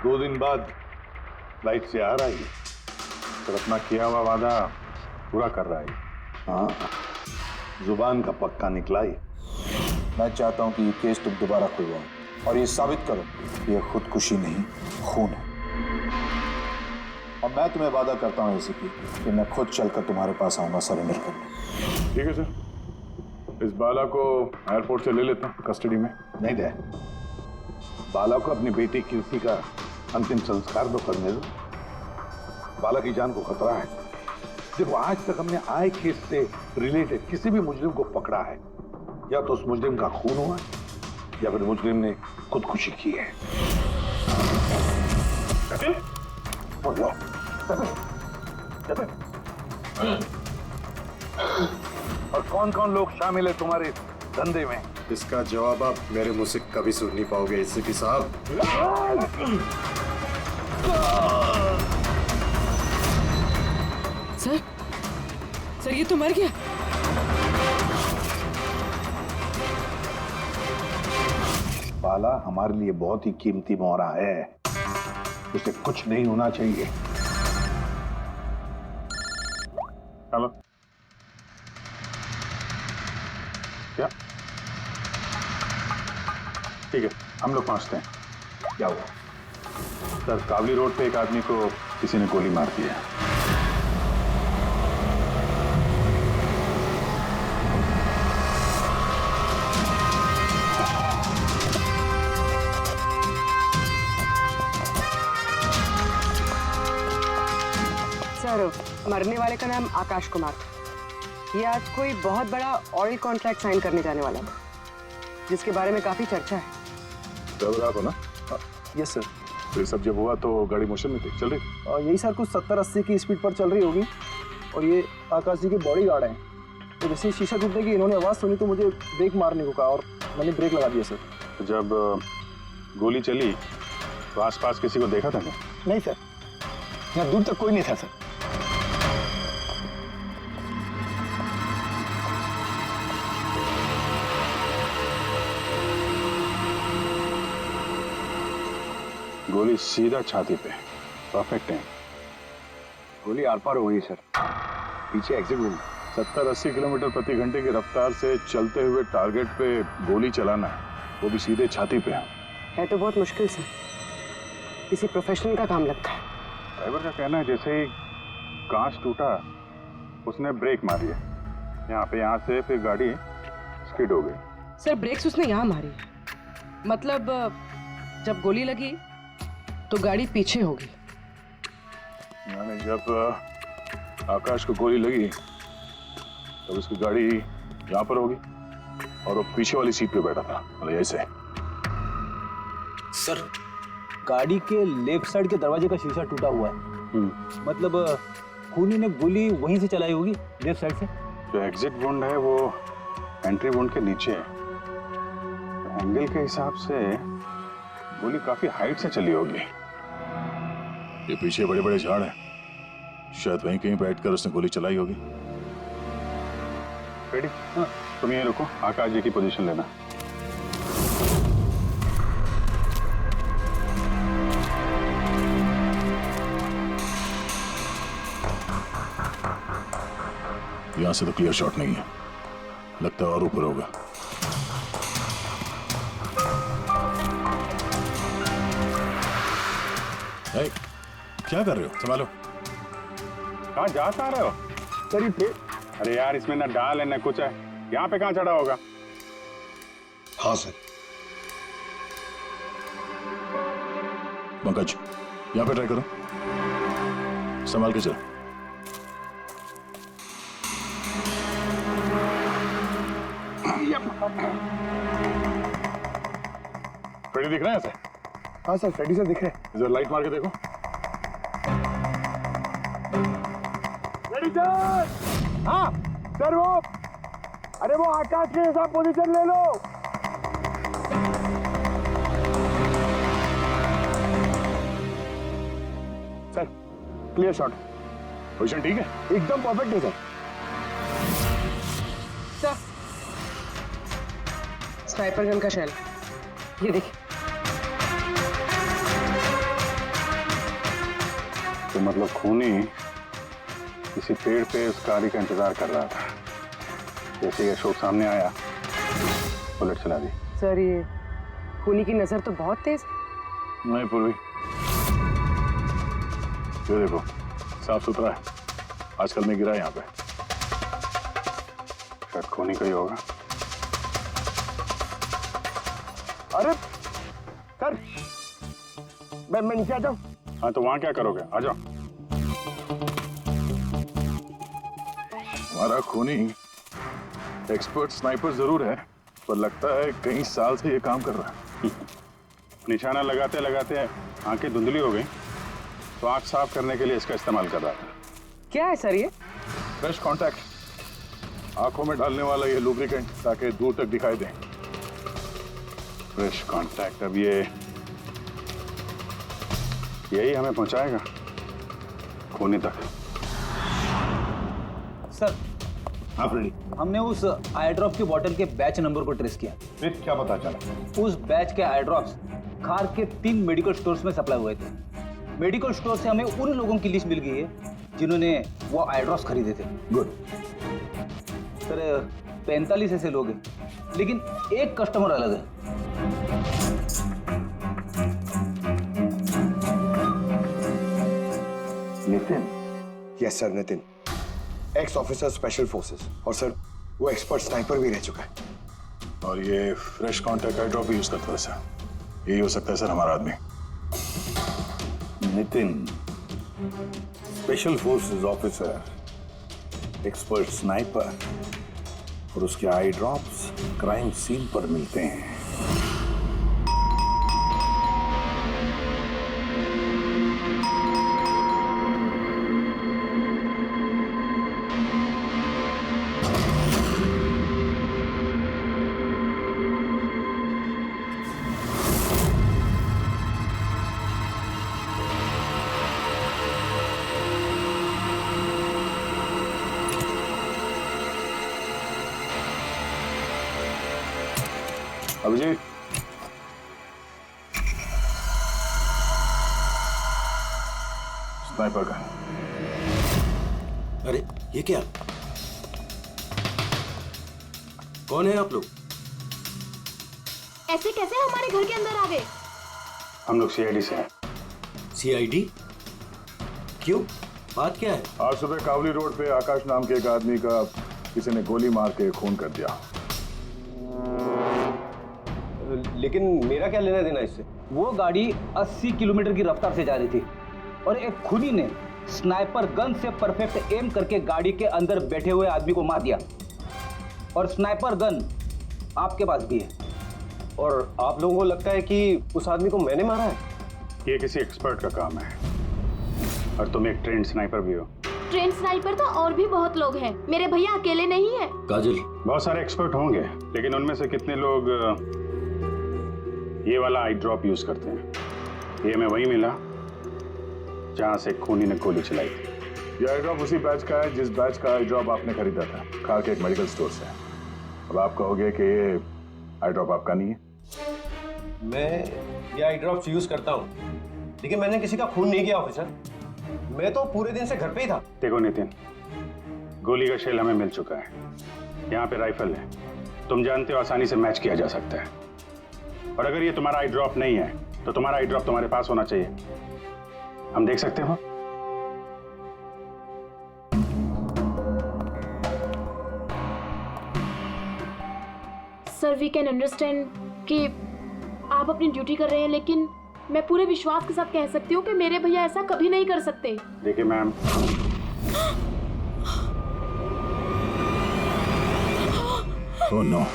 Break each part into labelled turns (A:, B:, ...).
A: 2 दिन बाद फ्लाइट से आ रहा है, फिर अपना किया हुआ वादा पूरा कर रहा है। हाँ, जुबान का पक्का निकला ही।
B: मैं चाहता हूं कि ये केस तुम दोबारा खुलवाओ और ये साबित करो कि ये खुदकुशी नहीं, खून है। और मैं तुम्हें वादा करता हूं एसीपी कि मैं खुद चलकर तुम्हारे पास आऊंगा सरेंडर करने।
A: ठीक है सर, इस बाला को एयरपोर्ट से ले लेता हूँ कस्टडी में। नहीं दे, बाला को अपनी बेटी कीर्ति का अंतिम संस्कार तो करने दो। बाला की जान को खतरा है। देखो, आज तक हमने आए केस से रिलेटेड किसी भी मुजरिम को पकड़ा है, या तो उस मुजरिम का खून हुआ या फिर मुजरिम ने खुदकुशी की है। और कौन कौन लोग शामिल है तुम्हारे धंधे में?
C: इसका जवाब आप मेरे मुंह से कभी सुन नहीं पाओगे एसीपी साहब।
D: सर ये तो मर गया।
A: बाला हमारे लिए बहुत ही कीमती मोहरा है, उसे कुछ नहीं होना चाहिए। हेलो, क्या? ठीक है, हम लोग पहुंचते हैं। क्या हुआ? सर, कावली रोड पे एक आदमी को किसी ने गोली मार दी है।
D: सर, मरने वाले का नाम आकाश कुमार था। ये आज कोई बहुत बड़ा ऑयल कॉन्ट्रैक्ट साइन करने जाने वाला था, जिसके बारे में काफी चर्चा है।
A: ड्राइवर आप हो ना?
B: Yes sir.
A: तो ये सब जब हुआ तो गाड़ी मोशन में थी, चल रही?
B: यही सर कुछ 70-80 की स्पीड पर चल रही होगी। और ये आकाश जी के बॉडी गार्ड हैं, तो जैसे शीशा टूटने की इन्होंने आवाज़ सुनी तो मुझे ब्रेक मारने को कहा और मैंने ब्रेक लगा दिया सर।
A: तो जब गोली चली तो आसपास किसी को देखा था क्या?
B: नहीं सर, यहाँ दूर तक कोई नहीं था सर।
A: गोली सीधा छाती पे, परफेक्ट है।
E: गोली आर पार हो गई सर, पीछे एग्जिट रूम।
A: 70-80 किलोमीटर प्रति घंटे की रफ्तार से चलते हुए टारगेट पे गोली चलाना, वो भी सीधे छाती पे
D: है तो बहुत मुश्किल सर, किसी प्रोफेशनल का काम लगता है।
A: ड्राइवर का कहना है जैसे ही कांच टूटा उसने ब्रेक मारी है यहाँ से, फिर गाड़ी स्किड हो गई।
D: सर, ब्रेक्स उसने यहाँ मारी, मतलब जब गोली लगी तो गाड़ी पीछे होगी।
A: यानी जब आकाश को गोली लगी तब उसकी गाड़ी यहाँ पर होगी और वो पीछे वाली सीट पे बैठा था, मतलब ऐसे।
B: सर, गाड़ी के लेफ्ट साइड के दरवाजे का शीशा टूटा हुआ है। मतलब खूनी ने गोली वहीं से चलाई होगी, लेफ्ट साइड से।
A: जो एग्जिट वुंड है वो एंट्री वुंड के नीचे है, एंगल के हिसाब से गोली काफी हाइट से चली होगी। ये पीछे बड़े बड़े झाड़ हैं, शायद वहीं कहीं बैठकर उसने गोली चलाई होगी। रेडी? हाँ, तुम यहीं रुको, आकाश जी की पोजीशन लेना। यहां से तो क्लियर शॉट नहीं है, लगता है और ऊपर होगा। hey, क्या कर रहे हो? संभालो। कहाँ जा रहे हो? सर ये, अरे यार इसमें ना डाल है ना कुछ है, यहाँ पे कहाँ चढ़ा होगा?
C: हाँ सर।
A: पंकज, यहाँ पे ट्राई करो, संभाल के चलो। फ्रेडी दिख रहे हैं सर?
B: हाँ सर, फ्रेडी सर दिख रहे हैं।
A: जरा लाइट मार के देखो।
B: Freddy sir! हाँ सर, वो अरे वो आकाश के साथ पोजीशन ले लो। Sir, clear shot.
A: पोजीशन ठीक है?
B: एकदम परफेक्ट है सर।
D: सर, स्नाइपर गन का शेल, ये देखिए।
F: मतलब खूनी किसी पेड़ पे उस गाड़ी का इंतजार कर रहा था। जैसे ही अशोक सामने आया, बुलेट चला दी।
D: सर ये खूनी की नजर तो बहुत तेज है।
A: नहीं पूर्वी, ये देखो साफ सुथरा है, आजकल में गिरा है यहाँ पे।
F: शायद खूनी का ही होगा।
E: अरे सर, मैं नीचे आ जाऊं?
F: हाँ तो वहां क्या करोगे, आ जाओ।
A: हमारा खूनी एक्सपर्ट स्नाइपर जरूर है, पर लगता है कई साल से ये काम कर रहा है।
F: निशाना लगाते लगाते आंखें धुंधली हो गई, तो आंख साफ करने के लिए इसका इस्तेमाल कर रहा था।
D: क्या है सर ये?
A: फ्रेश कॉन्टैक्ट, आंखों में डालने वाला ये लुब्रिकेंट, ताकि दूर तक दिखाई दे।
F: फ्रेश कांटेक्ट, अब यही हमें पहुंचाएगा खूनी तक।
G: सर,
A: हाँ फ्रेडी,
G: हमने उस आई ड्रॉप की बोतल के बैच नंबर को ट्रेस किया।
A: फिर क्या पता चला?
G: उस बैच के आई ड्रॉप्स खार के 3 मेडिकल स्टोर्स में सप्लाई हुए थे। मेडिकल स्टोर से हमें उन लोगों की लिस्ट मिल गई है जिन्होंने वो आई ड्रॉप्स खरीदे थे।
A: गुड।
G: सर 45 ऐसे लोग हैं, लेकिन एक कस्टमर अलग है।
A: Nitin?
C: Yes sir, Nitin, x officer special forces, और सर वो एक्सपर्ट स्नाइपर भी रह चुका है।
A: और ये फ्रेश कॉन्टैक्ट आई ड्रॉप भी यूज करता है सर। यही हो सकता है सर हमारा आदमी। Nitin, special forces officer, expert sniper, और उसके आई ड्रॉप्स क्राइम सीन पर मिलते हैं। अभिजीत, स्नाइपर का।
H: अरे ये क्या? कौन है आप लोग?
I: ऐसे कैसे हमारे घर के अंदर आ गए?
F: हम लोग सीआईडी से हैं।
H: सीआईडी? क्यों, बात क्या है?
A: आज सुबह कावली रोड पे आकाश नाम के एक आदमी का किसी ने गोली मार के खून कर दिया।
E: लेकिन मेरा क्या लेना देना इससे?
G: वो गाड़ी 80 किलोमीटर की रफ्तार से जा रही थी और एक खूनी ने स्नाइपर गन से परफेक्ट एम करके गाड़ी के अंदर बैठे हुए आदमी को मार दिया। और स्नाइपर गन आपके पास भी है।
E: और आप लोगों को लगता है कि उस आदमी को मैंने मारा है?
F: ये किसी एक्सपर्ट का काम है, और तुम एक ट्रेंड स्नाइपर भी हो।
I: ट्रेन स्नाइपर तो और भी बहुत लोग हैं, मेरे भैया अकेले नहीं है।
H: काजल,
F: बहुत सारे एक्सपर्ट होंगे, लेकिन उनमें से कितने लोग ये वाला आई ड्रॉप यूज करते हैं? ये हमें वही मिला जहां से खूनी ने गोली चलाई थी।
A: ये आई ड्रॉप उसी बैच का है जिस बैच का आई ड्रॉप आपने खरीदा था खार के एक मेडिकल स्टोर से। अब आप कहोगे कि ये आई ड्रॉप आपका नहीं है।
E: मैं ये आई ड्रॉप्स यूज करता हूँ, लेकिन मैंने किसी का खून नहीं किया ऑफिसर। मैं तो पूरे दिन से घर पे ही था।
F: देखो नितिन, गोली का शेल हमें मिल चुका है, यहाँ पे राइफल है, तुम जानते हो आसानी से मैच किया जा सकता है। और अगर ये तुम्हारा आई ड्रॉप नहीं है तो तुम्हारा आई ड्रॉप तुम्हारे पास होना चाहिए, हम देख सकते हो।
I: सर वी कैन अंडरस्टैंड कि आप अपनी ड्यूटी कर रहे हैं, लेकिन मैं पूरे विश्वास के साथ कह सकती हूँ कि मेरे भैया ऐसा कभी नहीं कर सकते।
F: देखिए मैम,
A: ओह नो,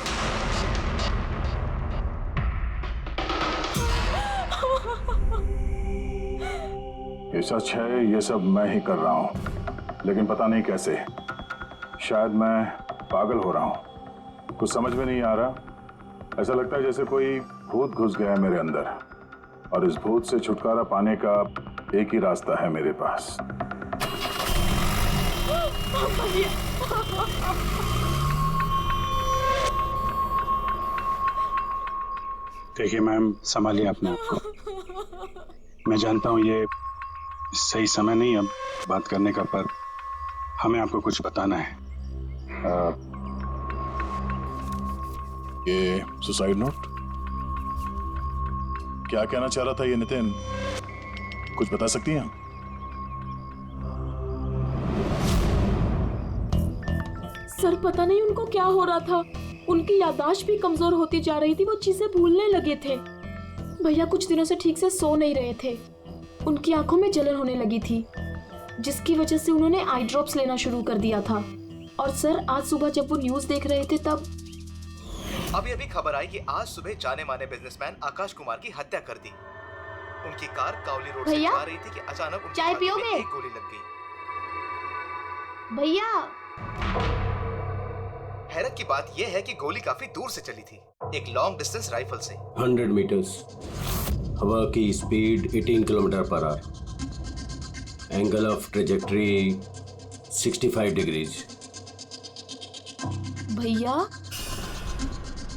A: ये सच है, ये सब मैं ही कर रहा हूं, लेकिन पता नहीं कैसे। शायद मैं पागल हो रहा हूं, कुछ समझ में नहीं आ रहा। ऐसा लगता है जैसे कोई भूत घुस गया है मेरे अंदर, और इस भूत से छुटकारा पाने का एक ही रास्ता है मेरे पास।
F: देखिए मैम, संभालिए अपने आप को। मैं जानता हूँ ये सही समय नहीं अब बात करने का, पर हमें आपको कुछ बताना है।
A: ये सुसाइड नोट क्या कहना चाह रहा था ये नितिन, कुछ बता सकती हैं?
I: सर पता नहीं उनको क्या हो रहा था, उनकी याददाश्त भी कमजोर होती जा रही थी, वो चीजें भूलने लगे थे। भैया कुछ दिनों से ठीक से सो नहीं रहे थे, उनकी आंखों में जलन होने लगी थी, जिसकी वजह से उन्होंने आई ड्रॉप्स लेना शुरू कर दिया था। और सर आज सुबह जब वो न्यूज देख रहे थे तब
J: अभी अभी खबर आई कि आज सुबह जाने माने बिजनेसमैन आकाश कुमार की हत्या कर दी। उनकी कार कावली रोड से
I: भैया,
J: जा रही थी कि अचानक उनके
I: चाय
J: हाथ में
I: पियोगे?
J: एक गोली लग गई।
I: भैया
J: हैरत की बात यह है कि गोली काफी दूर से चली थी, एक लॉन्ग डिस्टेंस राइफल से।
H: 100 मीटर्स, हवा की speed 18 kilometre per hour, angle of trajectory 65 degrees.
I: भैया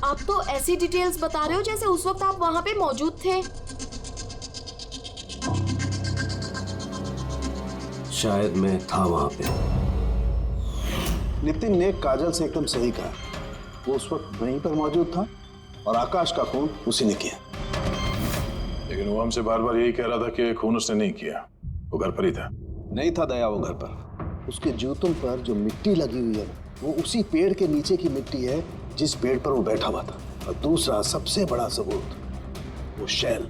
I: आप तो ऐसी डिटेल्स बता रहे हो जैसे उस वक्त आप वहां पे मौजूद थे।
H: शायद मैं था वहां पे।
B: नितिन ने काजल से एकदम सही कहा, वो उस वक्त वहीं पर मौजूद था और आकाश का खून उसी ने किया।
A: लेकिन वो हमसे बार बार यही कह रहा था कि खून उसने नहीं किया, वो घर पर ही था।
B: नहीं था दया वो घर पर, उसके जूतों पर जो मिट्टी लगी हुई है वो उसी पेड़ के नीचे की मिट्टी है जिस पेड़ पर वो बैठा हुआ था। और दूसरा सबसे बड़ा सबूत, वो शैल,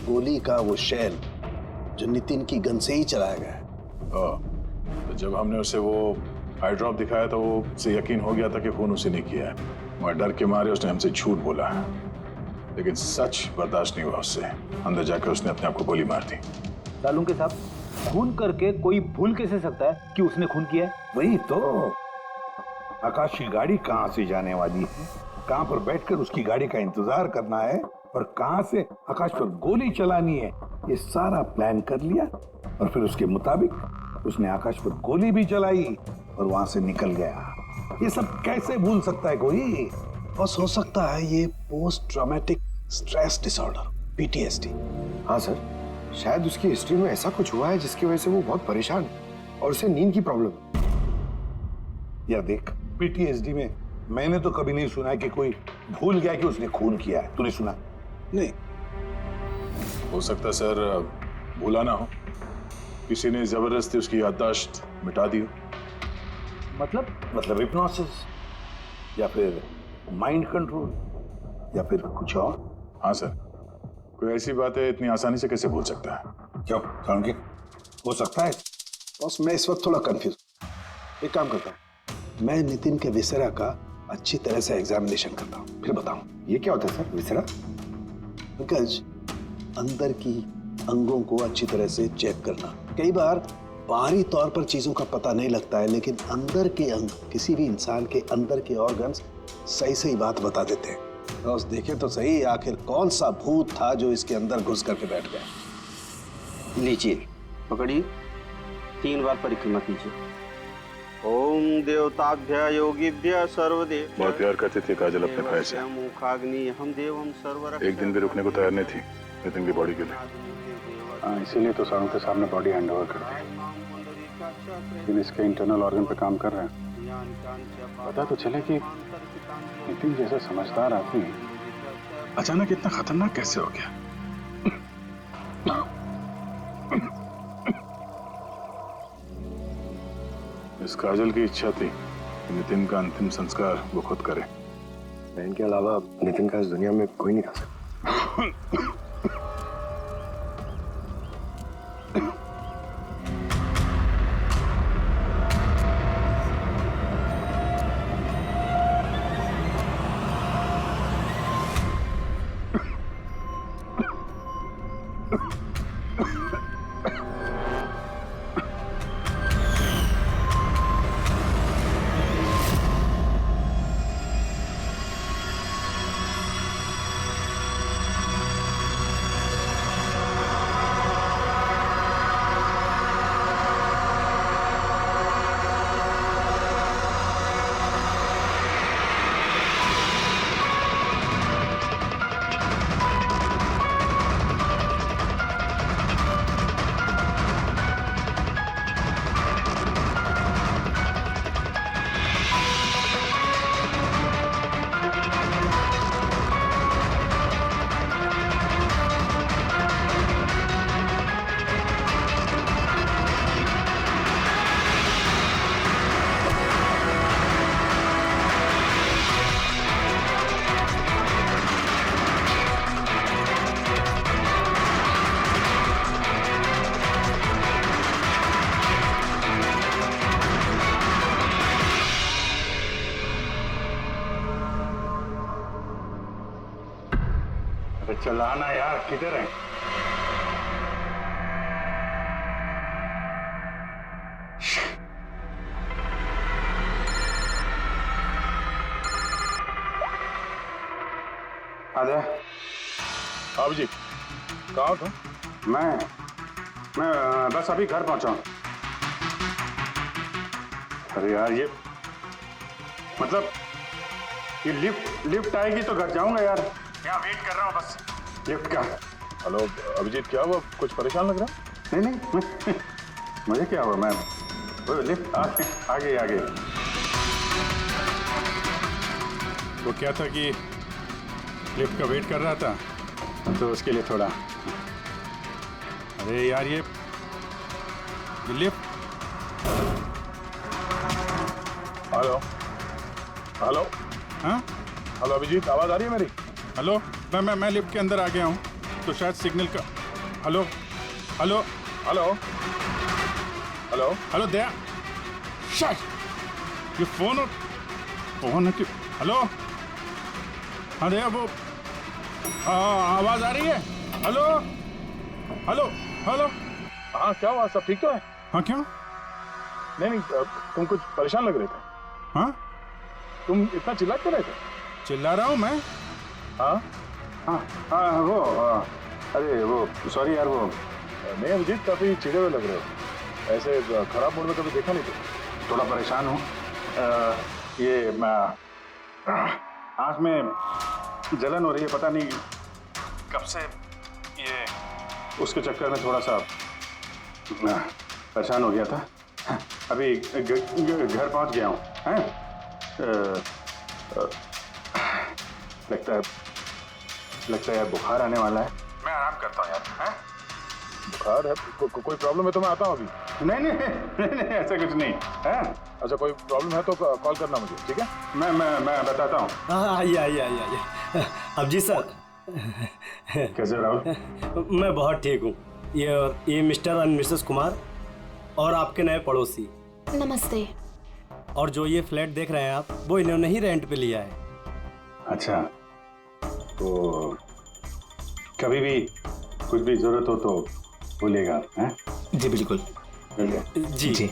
B: गोली का वो शैल जो नितिन की गन से ही चलाया गया है।
A: तो जब हमने उसे वो आई ड्रॉप दिखाया तो वो उसे यकीन हो गया था कि खून उसी ने किया है, मगर डर के मारे उसने हमसे झूठ बोला है। लेकिन सच बर्दाश्त नहीं हुआ उससे, अंदर जाकर उसने अपने आप को गोली मार दी।
G: सालुंके साहब, खून करके कोई भूल कैसे सकता है कि उसने खून किया है?
K: वही तो, आकाश की गाड़ी कहाँ से जाने वाली है, कहाँ पर बैठकर उसकी गाड़ी का इंतजार करना है और कहाँ से आकाश पर गोली चलानी है, ये सारा प्लान कर लिया। और फिर उसके मुताबिक उसने आकाश पर गोली भी चलाई और वहां से निकल गया। ये सब कैसे भूल सकता है कोई?
B: बस हो सकता है ये post traumatic stress disorder, PTSD।
C: हाँ सर, शायद उसकी हिस्ट्री में ऐसा कुछ हुआ है जिसकी वजह से वो बहुत परेशान है और उसे नींद की प्रॉब्लम है।
K: या देख, PTSD में मैंने तो कभी नहीं सुना कि कोई भूल गया कि उसने खून किया है। तूने सुना?
B: नहीं।
A: हो सकता है सर भूला ना हो, किसी ने जबरदस्ती उसकी याददाश्त मिटा दी हो।
K: मतलब हिप्नोसिस या फिर माइंड कंट्रोल या फिर कुछ और?
A: हाँ सर, कोई ऐसी बात है इतनी आसानी से कैसे भूल सकता है?
K: क्यों समझे? हो सकता है।
B: बस मैं इस वक्त थोड़ा कंफ्यूज। एक काम करता हूँ, मैं नितिन के विसरा का अच्छी तरह से एग्जामिनेशन करता हूँ, फिर बताऊँ।
C: ये क्या होता है सर, विसरा?
B: पंकज, अंदर की अंगों को अच्छी तरह से चेक करना। कई बार बाहरी तौर पर चीजों का पता नहीं लगता है, लेकिन अंदर के अंग, किसी भी इंसान के अंदर के ऑर्गन्स सही सही बात बता देते हैं। बस देखें तो सही, आखिर कौन सा भूत था जो इसके अंदर घुस करके बैठ गया।
L: लीजिए, पकड़िए, 3 बार परिक्रमा कीजिए। ओम देवताभ्य योगिभ्य सर्वदेव।
A: बहुत प्यार करती थी काजल अपने भाई से,
L: मुखाग्नि हम देवम सर्वर।
A: एक दिन भी रुकने को तैयार नहीं थी नितिन की बॉडी के लिए।
F: हाँ, इसीलिए तो सालों के सामने बॉडी हैंड ओवर कर दी। लेकिन इसके इंटरनल ऑर्गन पे काम कर रहे हैं। पता तो चले कि नितिन जैसा समझदार आदमी अचानक इतना खतरनाक कैसे हो गया।
A: इस काजल की इच्छा थी कि नितिन का अंतिम संस्कार वो खुद करे।
C: बहन के अलावा नितिन का इस दुनिया में कोई नहीं कर सकता।
F: चलाना यार, किधर है? आजा।
A: अभिजीत, कहाँ हो तुम?
F: मैं बस अभी घर पहुंचा हूं। अरे यार, ये मतलब ये लिफ्ट आएगी तो घर जाऊंगा यार। यहाँ वेट कर रहा हूँ बस लिफ्ट का।
A: हेलो अभिजीत, क्या हुआ? कुछ परेशान लग रहा?
F: नहीं मुझे क्या हुआ? मैं वो लिफ्ट आ गई।
A: वो क्या था कि लिफ्ट का वेट कर रहा था
F: तो उसके लिए थोड़ा।
A: अरे यार, ये लिफ्ट। Hello hello.
F: हाँ
A: हेलो अभिजीत, आवाज आ रही है मेरी?
F: हेलो, मैं लिफ्ट के अंदर आ गया हूँ तो शायद सिग्नल का। Hello hello
A: hello hello
F: hello Daya, शायद ये फोन है कि। हेलो हाँ दया, वो आवाज आ रही है? Hello hello hello.
A: हाँ, क्या हुआ? सब ठीक तो है?
F: हाँ क्यों?
A: नहीं, तुम कुछ परेशान लग रहे थे।
F: हाँ,
A: तुम इतना चिल्ला क्यों रहे थे?
F: चिल्ला रहा हूँ मैं?
A: हाँ
F: वो अरे वो सॉरी यार, वो
A: नहीं अभिजीत, काफी चिढ़े हुए लग रहे हो। ऐसे खराब मूड में कभी देखा नहीं था।
F: थोड़ा परेशान हूँ। ये आँख में जलन हो रही है, पता नहीं कब से। ये उसके चक्कर में थोड़ा सा परेशान हो गया था। अभी घर पहुँच गया हूँ। लगता है यार बुखार आने वाला है। मैं आराम करता हूँ यार।
A: बुखार है? कोई प्रॉब्लम है तो मैं आता हूँ अभी।
F: नहीं ऐसा कुछ नहीं है।
A: अच्छा, कोई प्रॉब्लम है तो कॉल करना मुझे, ठीक है?
F: मैं बताता हूँ।
H: आइए। अब जी सर,
F: कैसे राहुल?
H: मैं बहुत ठीक हूँ। ये मिस्टर एंड मिसेस कुमार और आपके नए पड़ोसी।
I: नमस्ते।
H: और जो ये फ्लैट देख रहे हैं आप, वो इन्होंने ही रेंट पे लिया है।
F: अच्छा, तो कभी भी कुछ भी जरूरत हो तो बोलिएगा। हैं?
J: जी बिल्कुल।
H: जी।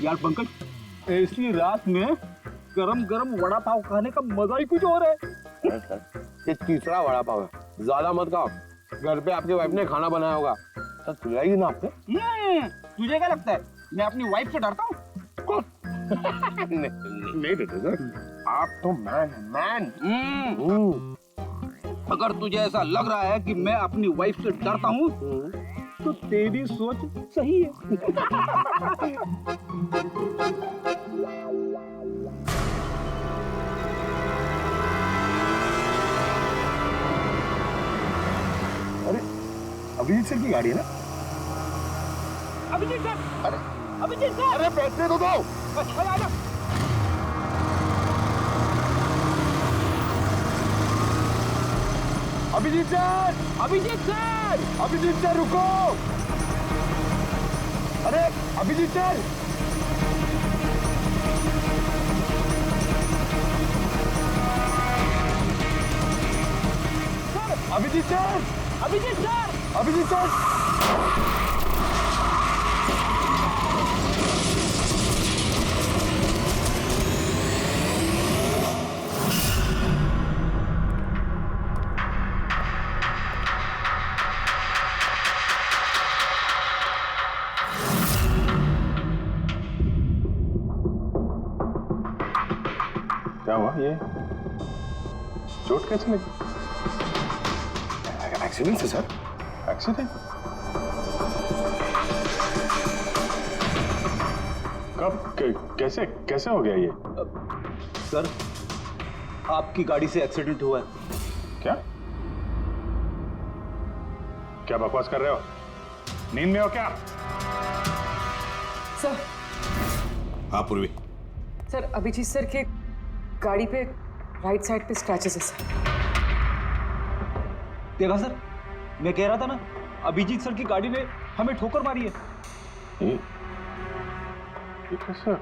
G: यार पंकज, ऐसी रात में गरम गरम वड़ा पाव खाने का मजा ही कुछ और है।
E: ये तीसरा वड़ा पाव है, ज्यादा मत खाओ। घर पे आपकी वाइफ ने खाना बनाया होगा तो खिलाएगी ना आपको।
G: तुझे क्या लगता है मैं अपनी वाइफ से डरता हूँ?
E: नहीं देते सर, आप तो मैन।
G: अगर तुझे ऐसा लग रहा है कि मैं अपनी वाइफ से डरता हूँ तो तेरी सोच सही है।
E: अरे अभिजीत सर की गाड़ी है ना?
G: अभिजीत सर, अभिजीत सर,
E: अरे पैसे तो दो। अभिजीत सर, अभिजीत सर रुको। अरे Abhijeet sir, Abhijeet sir, Abhijeet sir.
F: बताओ ये चोट कैसे लगी?
C: एक्सीडेंट से सर।
F: एक्सीडेंट? कब कैसे कैसे हो गया ये?
G: सर, आपकी गाड़ी से एक्सीडेंट हुआ है।
F: क्या क्या बकवास कर रहे हो? नींद में हो क्या?
D: सर।
K: हाँ पूर्वी।
D: सर, अभिजीत सर के गाड़ी पे राइट साइड पे स्क्रैचेस है सर।
G: देखा सर, मैं कह रहा था ना, अभिजीत सर की गाड़ी ने हमें ठोकर मारी है।
F: ये कैसे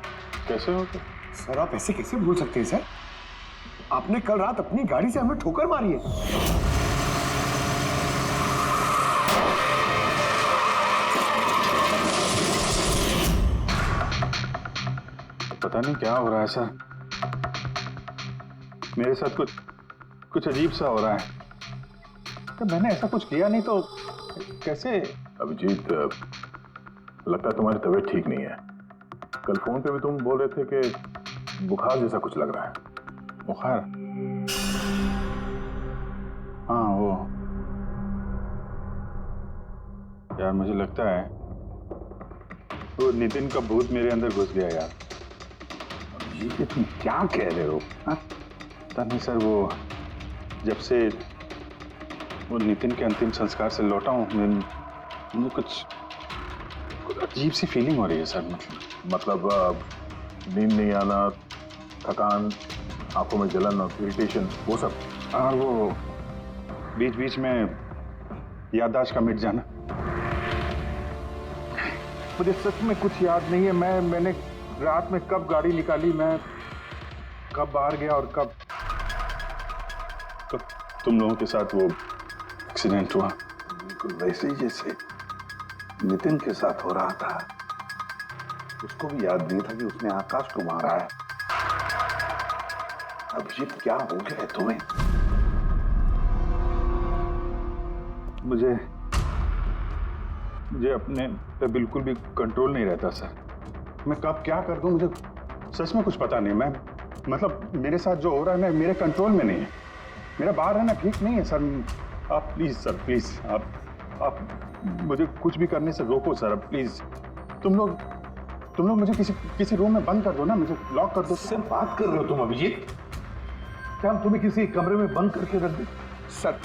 F: कैसे हो गया?
C: सर आप ऐसे कैसे भूल सकते हैं सर? आपने कल रात अपनी गाड़ी से हमें ठोकर मारी है।
F: पता नहीं क्या हो रहा है सर, मेरे साथ कुछ अजीब सा हो रहा है। तो मैंने ऐसा कुछ किया नहीं तो कैसे?
A: अभिजीत, लगता है तुम्हारी तबीयत ठीक नहीं है। कल फोन पे भी तुम बोल रहे थे कि बुखार जैसा कुछ लग रहा है।
F: बुखार? हाँ वो यार, मुझे लगता है वो नितिन का भूत मेरे अंदर घुस गया यार।
K: ये तुम क्या कह रहे हो?
F: पता नहीं सर, वो जब से वो नितिन के अंतिम संस्कार से लौटा हूँ, मुझे कुछ अजीब सी फीलिंग हो रही है सर।
A: मतलब नींद नहीं आना, थकान, आंखों में जलन और इरिटेशन, वो सब?
F: और वो बीच बीच में याददाश्त का मिट जाना। मुझे सच में कुछ याद नहीं है। मैंने रात में कब गाड़ी निकाली, मैं कब बाहर गया और कब तुम लोगों के साथ वो एक्सीडेंट हुआ।
K: बिल्कुल वैसे ही जैसे नितिन के साथ हो रहा था। उसको भी याद नहीं था कि उसने आकाश को मारा है। अभिजीत, क्या हो गया है तुम्हें?
F: मुझे अपने पे बिल्कुल भी कंट्रोल नहीं रहता सर। मैं कब क्या कर दूं, मुझे सच में कुछ पता नहीं। मैं मतलब मेरे साथ जो हो रहा है, मैं मेरे कंट्रोल में नहीं है। मेरा बाहर रहना ठीक नहीं है सर। आप प्लीज सर, प्लीज आप मुझे कुछ भी करने से रोको सर, प्लीज। तुम लोग मुझे किसी रूम में बंद कर दो ना, मुझे लॉक कर दो।
K: सर बात कर रहे हो तुम अभिजीत? क्या हम तुम्हें किसी कमरे में बंद करके रख दे?
C: सर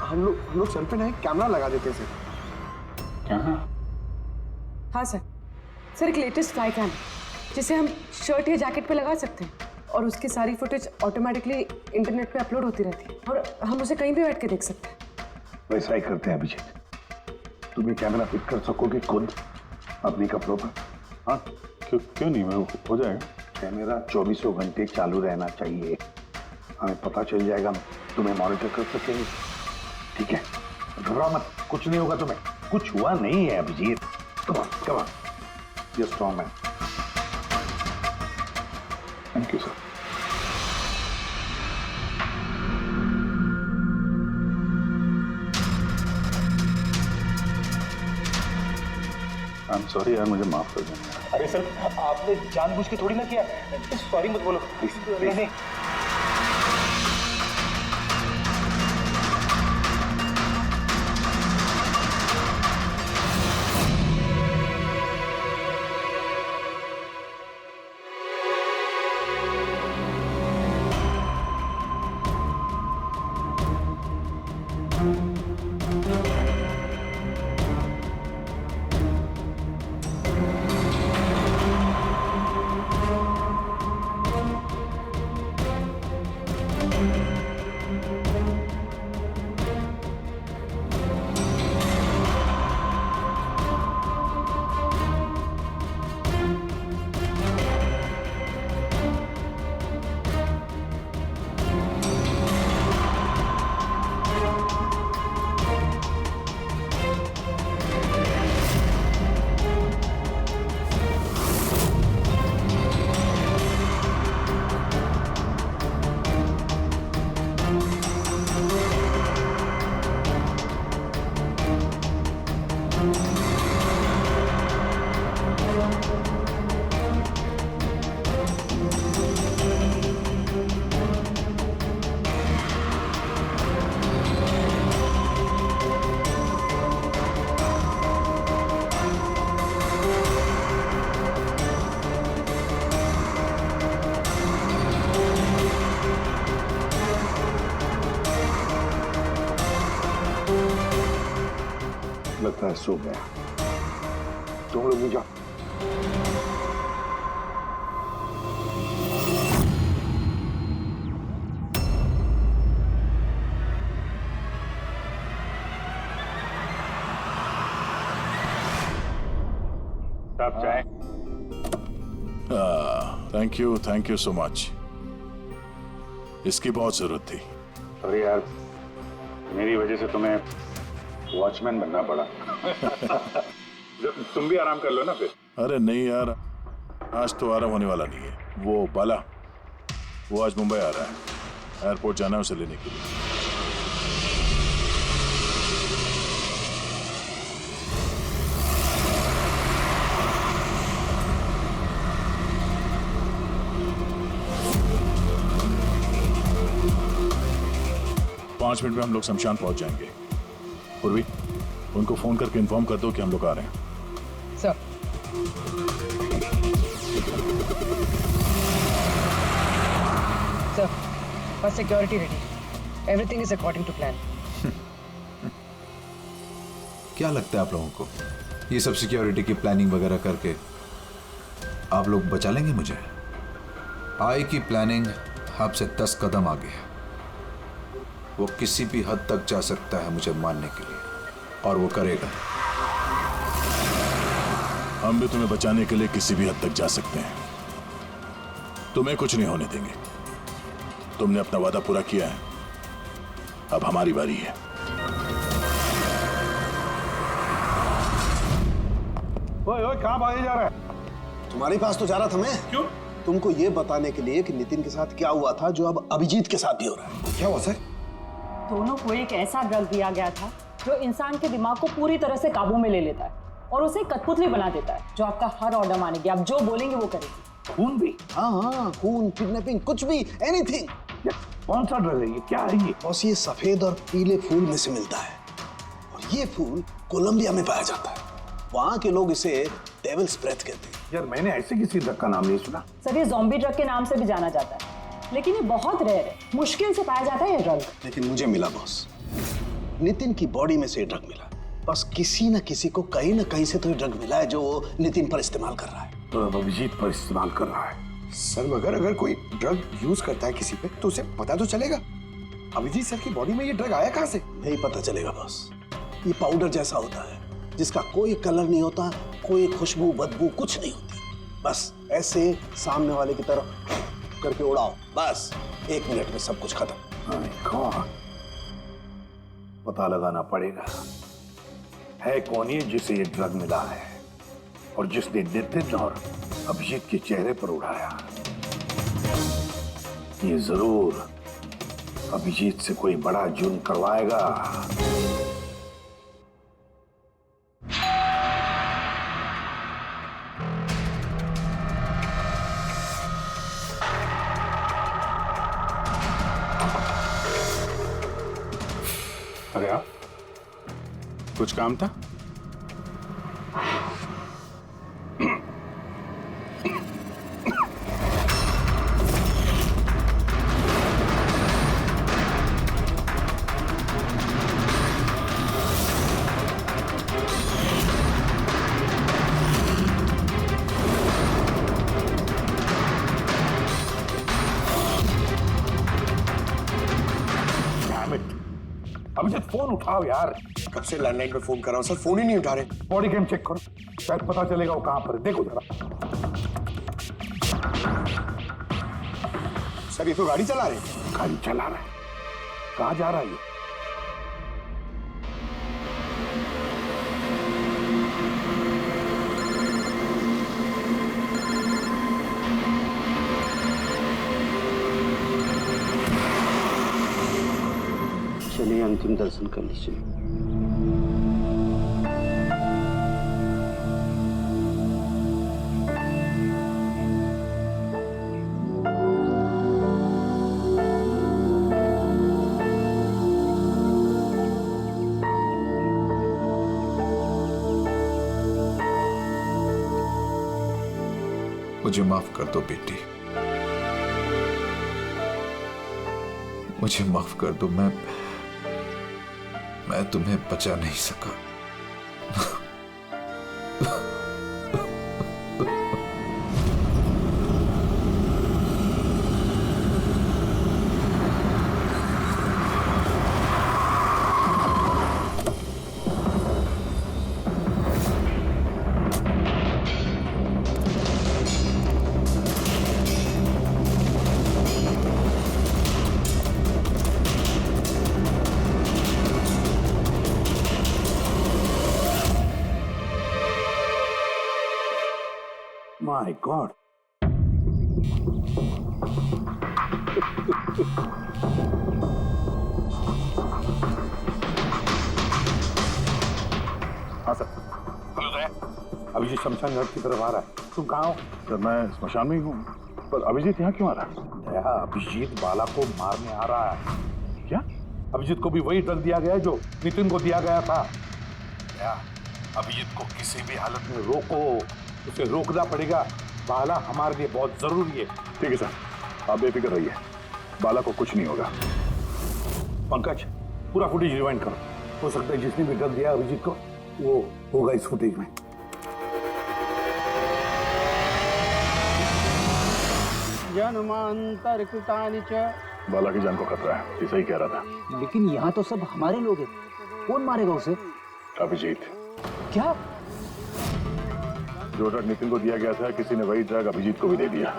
C: हम लोग सर पे ना एक कैमरा लगा देते सर।
F: क्या?
D: हाँ सर, एक लेटेस्ट फ्लाई कैम जिसे हम शर्ट या जैकेट पे लगा सकते हैं और उसकी सारी फुटेज ऑटोमेटिकली इंटरनेट पे अपलोड होती रहती है और हम उसे कहीं भी बैठ के देख सकते हैं।
K: वैसा ही करते हैं अभिजीत। तुम ये कैमरा फिट कर सकोगे खुद अपने कपड़ों पर?
F: हाँ, क्यों नहीं, हो जाएगा।
K: कैमरा 24 घंटे चालू रहना चाहिए। हमें पता चल जाएगा, तुम्हें मॉनिटर कर सकेंगे। ठीक है, घबराओ मत, कुछ नहीं होगा तुम्हें। कुछ हुआ नहीं है Abhijeet. Come on, you strong man.
F: Thank you sir. I am sorry यार, मुझे माफ कर देना।
G: अरे सर, आपने जानबूझ के थोड़ी ना किया। सॉरी मत बोलो। नहीं।
K: लगता है सो गया। तुम लोग भी जाओ।
F: आप चाय।
A: Thank you so much. इसकी बहुत जरूरत थी।
F: अरे यार, मेरी वजह से तुम्हें वॉचमैन बनना पड़ा। तुम भी आराम कर लो ना फिर।
A: अरे नहीं यार, आज तो आराम होने वाला नहीं है। वो बाला, वो आज मुंबई आ रहा है, एयरपोर्ट जाना है उसे लेने के लिए। 5 मिनट में हम लोग शमशान पहुंच जाएंगे। पूर्वी, उनको फोन करके इन्फॉर्म कर दो कि हम लोग आ रहे हैं।
D: सर, बस security ready, everything is according to plan.
B: क्या लगता है आप लोगों को, ये सब सिक्योरिटी की प्लानिंग वगैरह करके आप लोग बचा लेंगे मुझे? आई की प्लानिंग आपसे 10 कदम आगे है। वो किसी भी हद तक जा सकता है मुझे मारने के लिए, और वो करेगा।
A: हम भी तुम्हें बचाने के लिए किसी भी हद तक जा सकते हैं। तुम्हें कुछ नहीं होने देंगे। तुमने अपना वादा पूरा किया है, अब हमारी बारी है।
K: ओए कहाँ भागे जा रहा है?
C: तुम्हारे पास तो जा रहा था मैं।
K: क्यों?
C: तुमको ये बताने के लिए कि नितिन के साथ क्या हुआ था, जो अब अभिजीत के साथ भी हो रहा है। क्या हुआ सर?
M: दोनों को एक ऐसा ड्रग दिया गया था जो इंसान के दिमाग को पूरी तरह से काबू में ले लेता है और उसे कठपुतली बना देता है, जो आपका हर ऑर्डर मानेगी। आप जो बोलेंगे वो करेगी।
K: खून भी?
C: हाँ, खून, किडनैपिंग, कुछ भी, एनीथिंग।
K: कौन सा ड्रग है ये? क्या है ये?
C: बॉस, ये सफेद और पीले फूल में से मिलता है, और ये फूल कोलंबिया में पाया जाता है। वहाँ के लोग इसे डेविल्स ब्रेथ कहते हैं।
K: यार, मैंने ऐसे किसी ड्रग का नाम नहीं सुना।
M: सर, ये ज़ॉम्बी ड्रग के नाम से भी जाना जाता है, लेकिन ये बहुत रेयर है, मुश्किल से पाया जाता है ये ड्रग।
C: लेकिन मुझे मिला बॉस, नितिन की बॉडी में से ड्रग मिला। बस किसी न किसी को कहीं ना कहीं से तो ये ड्रग मिला है, जो वो नितिन पर इस्तेमाल कर रहा है।
K: तो अब अभिजीत पर इस्तेमाल कर रहा है।
C: सर, मगर अगर कोई ड्रग यूज करता है किसी पे, तो उसे पता तो चलेगा। अभिजीत सर की बॉडी में ये ड्रग आया कहाँ से? नहीं पता चलेगा बॉस। ये पाउडर जैसा होता है, जिसका कोई कलर नहीं होता, कोई खुशबू बदबू कुछ नहीं होती। बस ऐसे सामने वाले की तरफ करके उड़ाओ, बस 1 मिनट में सब कुछ खत्म।
K: पता लगाना पड़ेगा है कौन ये जिसे ये ड्रग मिला है, और जिसने नितिन और अभिजीत के चेहरे पर उड़ाया। ये जरूर अभिजीत से कोई बड़ा जुर्म करवाएगा।
F: अरे आप, कुछ काम था?
K: अभिजीत, फोन उठाओ यार।
C: कब से लैंडलाइन पे फोन कर रहा हूँ सर, फोन ही नहीं उठा रहे।
K: बॉडी कैम चेक करो, शायद पता चलेगा वो कहां पर है। देखो जरा।
C: सर, ये तो गाड़ी चला रहे हैं।
K: गाड़ी चला रहा है? कहां जा रहा है ये?
L: चलिए अंतिम दर्शन कर लीजिए।
B: मुझे माफ कर दो बेटी, मुझे माफ कर दो। मैं तुम्हें बचा नहीं सका।
K: My God.
A: हाँ सर।
K: हेलो दया, अभिजीत शमशान घाट की तरफ आ रहा है। तुम कहाँ हो?
A: सर मैं स्मशान में ही हूँ, पर अभिजीत यहाँ क्यों आ रहा है?
K: दया, अभिजीत बाला को मारने आ रहा है।
A: क्या?
K: अभिजीत को भी वही ड्रग दिया गया है जो नितिन को दिया गया था। दया, अभिजीत को किसी भी हालत में रोको, उसे रोकना पड़ेगा। बाला हमारे लिए बहुत जरूरी है।
A: ठीक है सर, आप बेफिक्र रहिए, बाला को कुछ नहीं होगा।
K: पंकज, पूरा फुटेज रिवाइंड करो। हो सकता है जिसने भी ड्रग दिया अभिजीत को वो होगा इस फुटेज में।
L: जन्मांतर कृतानि च।
A: बाला की जान को खतरा है, ये सही कह रहा था।
G: लेकिन यहाँ तो सब हमारे लोग हैं, कौन मारेगा उसे?
A: अभिजीत।
G: क्या?
A: जो ड्रग नितिन को दिया गया था, किसी ने वही ड्रग अभिजीत को भी दे दिया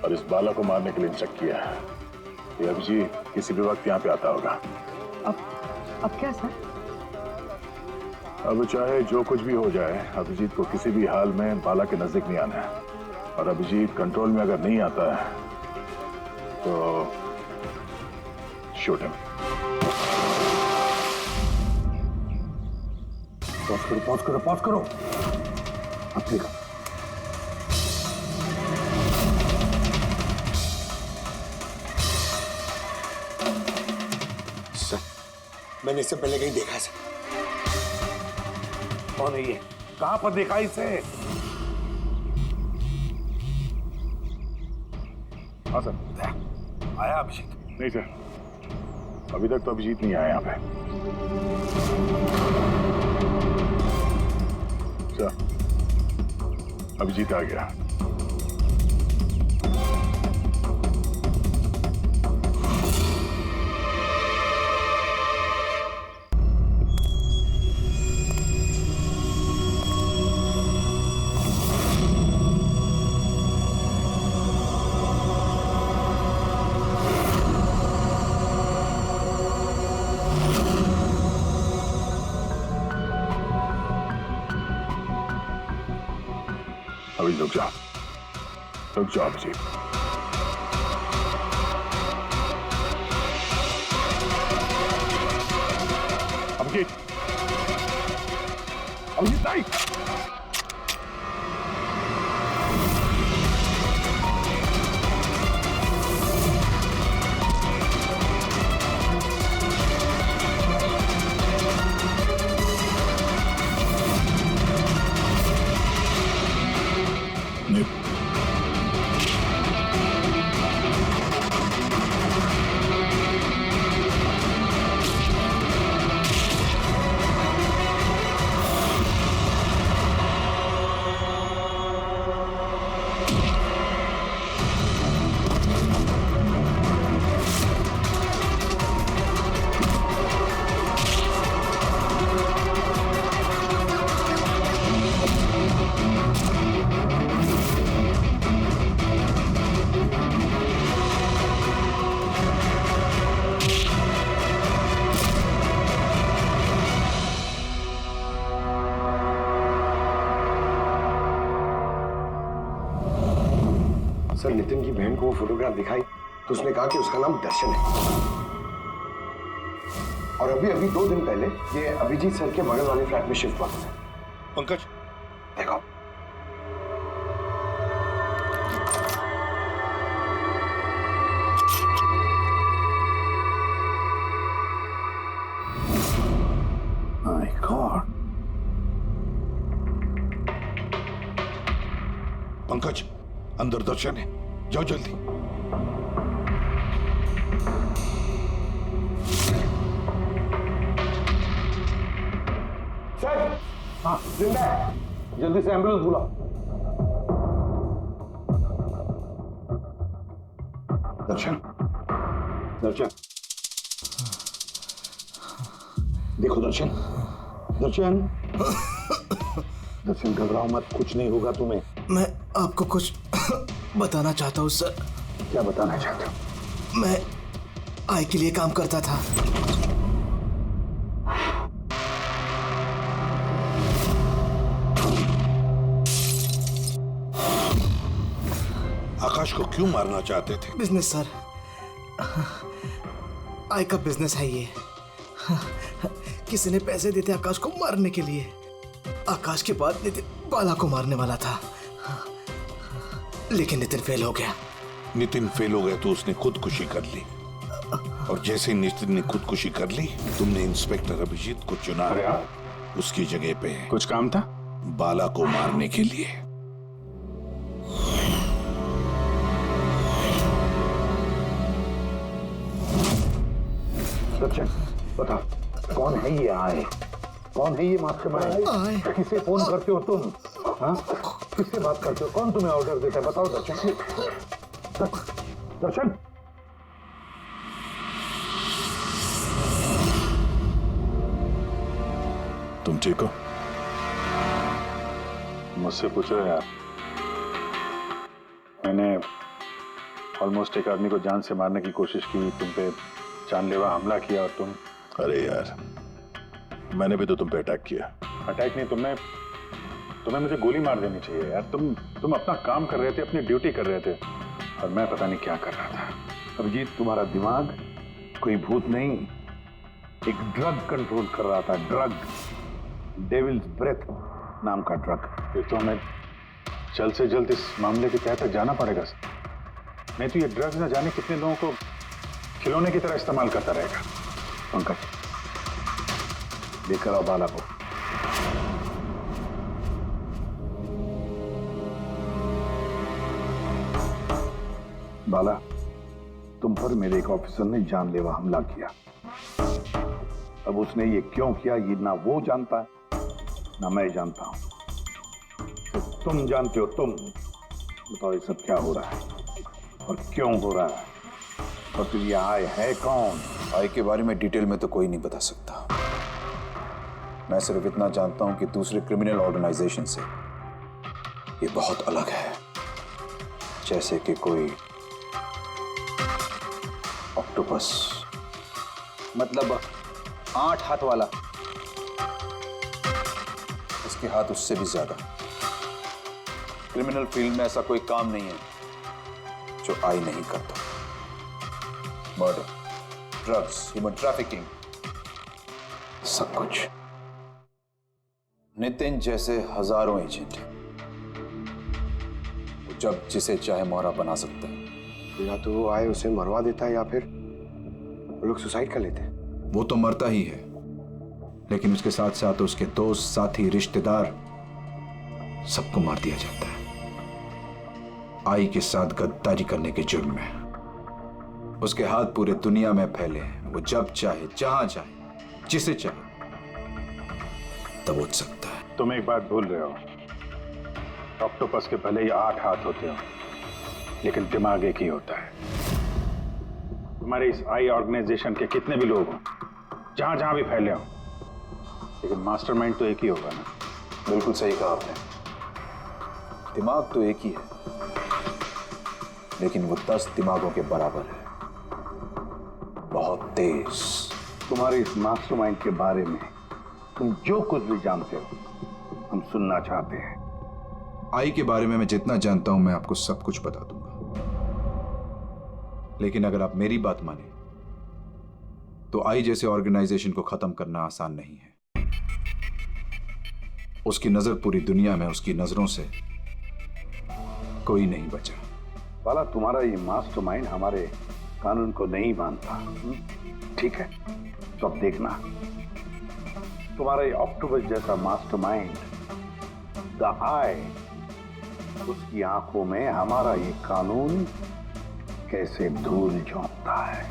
A: और इस बाला को मारने के लिए इंस्ट्रक्ट किया है। ये अभिजीत किसी भी वक्त यहाँ पे आता होगा।
D: अब क्या सर?
A: अब चाहे जो कुछ भी हो जाए, अभिजीत को किसी भी हाल में बाला के नजदीक नहीं आना है। और अभिजीत कंट्रोल में अगर नहीं आता है तो शूट हिम।
K: पॉज करो, पॉज करो, पॉज करो। अब ठीक है।
C: सर, मैंने इससे पहले कहीं देखा है सर।
K: कौन है ये? कहां पर देखा इसे?
A: हाँ सर।
K: आया अभिजीत?
A: नहीं सर, अभी तक तो अभिजीत नहीं आया यहाँ पे। सर, अभिजीत आ गया। अभी रुक जाओ, रुक जाओ अभिजीत। अभिजीत, अभिजीत नहीं।
C: सर, नितिन की बहन को वो फोटोग्राफ दिखाई तो उसने कहा कि उसका नाम दर्शन है। और अभी अभी 2 दिन पहले ये अभिजीत सर के बगल वाले फ्लैट में शिफ्ट हुआ था।
K: पंकज,
C: देखो।
K: My God. पंकज, अंदर दर्शन है, जाओ जल्दी।
C: सर, हाँ जिंदा है, जल्दी से एम्बुलेंस बुलाओ।
K: दर्शन,
C: दर्शन, देखो दर्शन, दर्शन,
K: दर्शन घबराओ मत, कुछ नहीं होगा तुम्हें।
J: मैं आपको कुछ बताना चाहता हूँ सर।
K: क्या बताना चाहते हो?
J: मैं आई के लिए काम करता था।
K: आकाश को क्यों मारना चाहते थे?
J: बिजनेस सर, आय का बिजनेस है ये। किसी ने पैसे देते आकाश को मारने के लिए। आकाश के बाद नितिन बाला को मारने वाला था, लेकिन नितिन फेल हो गया।
K: नितिन फेल हो गया तो उसने खुदकुशी कर ली, और जैसे नितिन ने खुदकुशी कर ली, तुमने इंस्पेक्टर अभिजीत को चुना उसकी जगह पे।
F: कुछ काम था?
K: बाला को मारने के लिए।
A: बता, कौन है ये आए? कौन है ये मास्टरमाइंड? किसे फोन करते हो तुम? हाँ, किससे बात करते हो? कौन तुम्हें ऑर्डर देता है? बताओ दर्शन। दर्शन,
F: तुम ठीक हो? मुझसे पूछ रहे यार। मैंने ऑलमोस्ट एक आदमी को जान से मारने की कोशिश की, तुम पे जानलेवा हमला किया, और तुम।
A: अरे यार, मैंने भी तो तुम पे अटैक किया।
F: अटैक नहीं, तुम्हें मुझे गोली मार देनी चाहिए यार। तुम अपना काम कर रहे थे, अपनी ड्यूटी कर रहे थे, और मैं पता नहीं क्या कर रहा था।
A: अभिजीत, तुम्हारा दिमाग कोई भूत नहीं, एक ड्रग कंट्रोल कर रहा था। ड्रग, डेविल्स ब्रेथ नाम का ड्रग।
F: फिर तो हमें जल्द से जल्द इस मामले के तहत तक जाना पड़ेगा सर। नहीं तो ये ड्रग्स न जाने कितने लोगों को खिलौने की तरह इस्तेमाल करता रहेगा।
A: पंकज, लेकर आओ बाला को। बाला, तुम पर मेरे एक ऑफिसर ने जानलेवा हमला किया। अब उसने ये क्यों किया, ये ना वो जानता है ना मैं जानता हूं। तो तुम जानते हो। तुम बताओ ये सब क्या हो रहा है और क्यों हो रहा है, और फिर ये आय है कौन?
B: आय के बारे में डिटेल में तो कोई नहीं बता सकता। मैं सिर्फ इतना जानता हूं कि दूसरे क्रिमिनल ऑर्गेनाइजेशन से ये बहुत अलग है। जैसे कि कोई ऑक्टोपस।
G: मतलब 8 हाथ वाला।
B: इसके हाथ उससे भी ज्यादा। क्रिमिनल फील्ड में ऐसा कोई काम नहीं है जो आई नहीं करता। मर्डर, ड्रग्स, ह्यूमन ट्रैफिकिंग, सब कुछ। नितिन जैसे हजारों एजेंट हैं, वो जब जिसे चाहे मोहरा बना सकता है।
C: या तो वो आए उसे मरवा देता है, या फिर वो लोग सुसाइड कर लेते हैं।
B: वो तो मरता ही है, लेकिन उसके साथ साथ उसके दोस्त, साथी, रिश्तेदार सबको मार दिया जाता है आई के साथ गद्दारी करने के जुर्म में। उसके हाथ पूरे दुनिया में फैले हैं। वो जब चाहे, जहां चाहे, जिसे चाहे दबोच सकता है।
F: तुम एक बात भूल रहे हो, ऑक्टोपस के भले ही 8 हाथ होते हो, लेकिन दिमाग एक ही होता है। तुम्हारे इस आई ऑर्गेनाइजेशन के कितने भी लोग हों, जहां जहां भी फैले हो, लेकिन मास्टरमाइंड तो एक ही होगा ना।
B: बिल्कुल सही कहा आपने। दिमाग तो एक ही है, लेकिन वो 10 दिमागों के बराबर है। बहुत तेज।
A: तुम्हारे इस मास्टरमाइंड के बारे में तुम जो कुछ भी जानते हो, हम सुनना चाहते हैं।
B: आई के बारे में मैं जितना जानता हूं, मैं आपको सब कुछ बता दूंगा। लेकिन अगर आप मेरी बात माने तो आई जैसे ऑर्गेनाइजेशन को खत्म करना आसान नहीं है। उसकी नजर पूरी दुनिया में, उसकी नजरों से कोई नहीं बचा।
A: बाला, तुम्हारा ये मास्टरमाइंड हमारे कानून को नहीं मानता। ठीक है, तो अब देखना, तुम्हारा ये ऑक्टोपस जैसा मास्टरमाइंड, द आई, उसकी आंखों में हमारा ये कानून कैसे धूल झोंकता है।